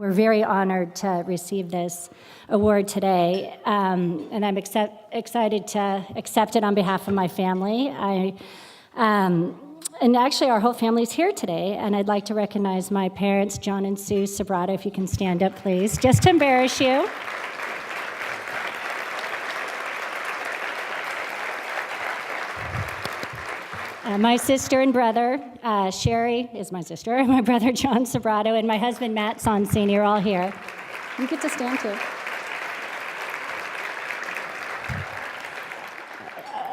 We're very honored to receive this award today, and I'm excited to accept it on behalf of my family. And actually, our whole family's here today, and I'd like to recognize my parents, John and Sue Sobrato, if you can stand up, please, just to embarrass you. My sister and brother, Sherry is my sister, my brother John Sobrato, and my husband Matt Sonsini are all here. You get to stand too.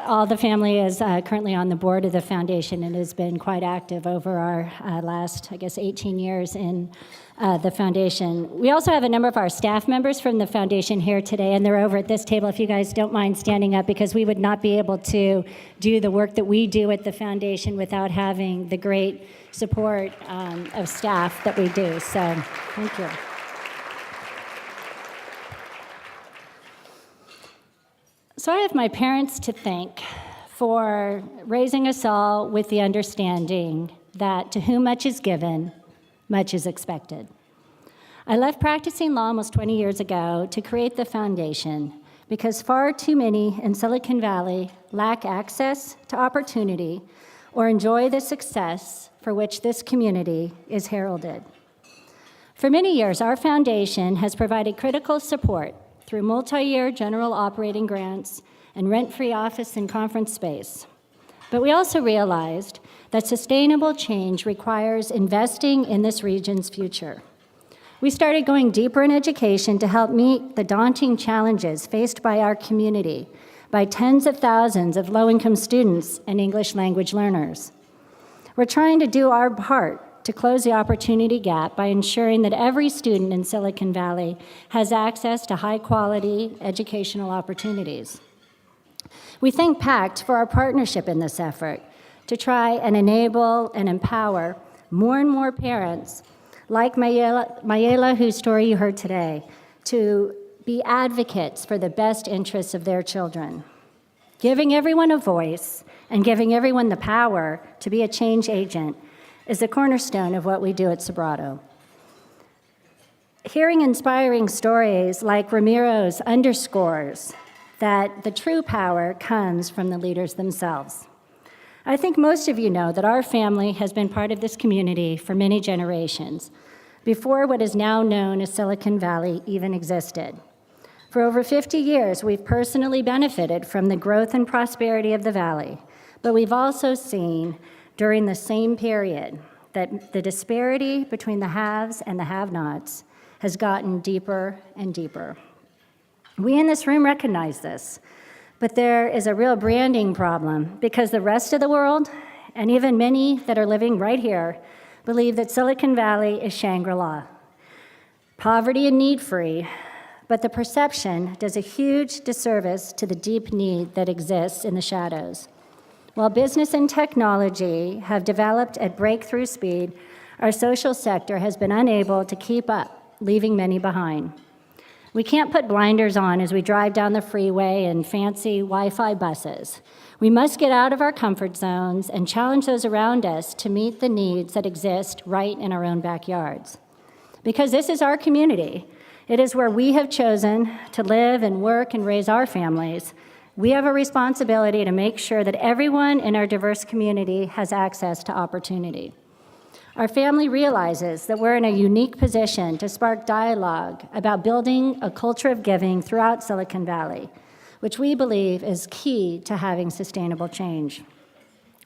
All the family is currently on the board of the foundation and has been quite active over our last, 18 years in the foundation. We also have a number of our staff members from the foundation here today, and they're over at this table if you guys don't mind standing up, because we would not be able to do the work that we do at the foundation without having the great support of staff that we do. So, thank you. So I have my parents to thank for raising us all with the understanding that to whom much is given, much is expected. I left practicing law almost 20 years ago to create the foundation because far too many in Silicon Valley lack access to opportunity or enjoy the success for which this community is heralded. For many years, our foundation has provided critical support through multi-year general operating grants and rent-free office and conference space. But we also realized that sustainable change requires investing in this region's future. We started going deeper in education to help meet the daunting challenges faced by our community by tens of thousands of low-income students and English language learners. We're trying to do our part to close the opportunity gap by ensuring that every student in Silicon Valley has access to high-quality educational opportunities. We thank PACT for our partnership in this effort to try and enable and empower more and more parents like Mayela, whose story you heard today, to be advocates for the best interests of their children. Giving everyone a voice and giving everyone the power to be a change agent is the cornerstone of what we do at Sobrato. Hearing inspiring stories like Ramiro's underscores that the true power comes from the leaders themselves. I think most of you know that our family has been part of this community for many generations, before what is now known as Silicon Valley even existed. For over 50 years, we've personally benefited from the growth and prosperity of the Valley, but we've also seen during the same period that the disparity between the haves and the have-nots has gotten deeper and deeper. We in this room recognize this, but there is a real branding problem because the rest of the world, and even many that are living right here, believe that Silicon Valley is Shangri-La, poverty and need-free, but the perception does a huge disservice to the deep need that exists in the shadows. While business and technology have developed at breakthrough speed, our social sector has been unable to keep up, leaving many behind. We can't put blinders on as we drive down the freeway in fancy Wi-Fi buses. We must get out of our comfort zones and challenge those around us to meet the needs that exist right in our own backyards. Because this is our community. It is where we have chosen to live and work and raise our families. We have a responsibility to make sure that everyone in our diverse community has access to opportunity. Our family realizes that we're in a unique position to spark dialogue about building a culture of giving throughout Silicon Valley, which we believe is key to having sustainable change.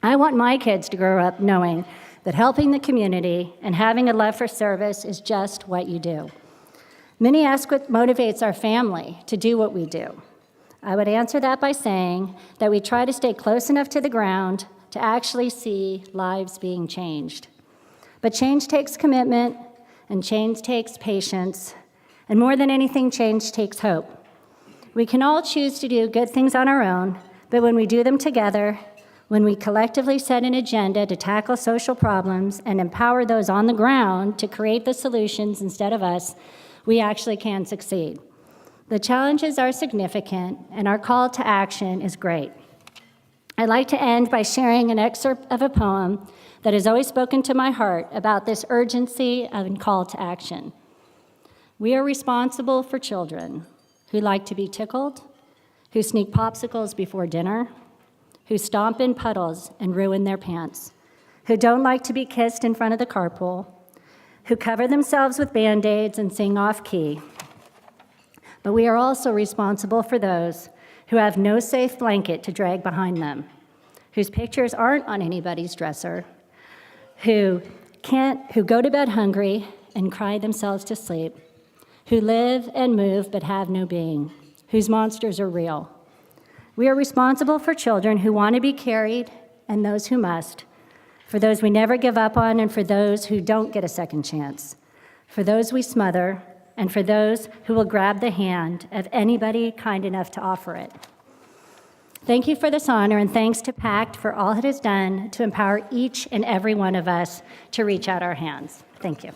I want my kids to grow up knowing that helping the community and having a love for service is just what you do. Many ask what motivates our family to do what we do. I would answer that by saying that we try to stay close enough to the ground to actually see lives being changed. But change takes commitment, and change takes patience, and more than anything, change takes hope. We can all choose to do good things on our own, but when we do them together, when we collectively set an agenda to tackle social problems and empower those on the ground to create the solutions instead of us, we actually can succeed. The challenges are significant, and our call to action is great. I'd like to end by sharing an excerpt of a poem that has always spoken to my heart about this urgency and call to action. We are responsible for children who like to be tickled, who sneak popsicles before dinner, who stomp in puddles and ruin their pants, who don't like to be kissed in front of the carpool, who cover themselves with Band-Aids and sing off-key. But we are also responsible for those who have no safe blanket to drag behind them, whose pictures aren't on anybody's dresser, who go to bed hungry and cry themselves to sleep, who live and move but have no being, whose monsters are real. We are responsible for children who want to be carried and those who must, for those we never give up on and for those who don't get a second chance, for those we smother and for those who will grab the hand of anybody kind enough to offer it. Thank you for this honor, and thanks to PACT for all it has done to empower each and every one of us to reach out our hands. Thank you.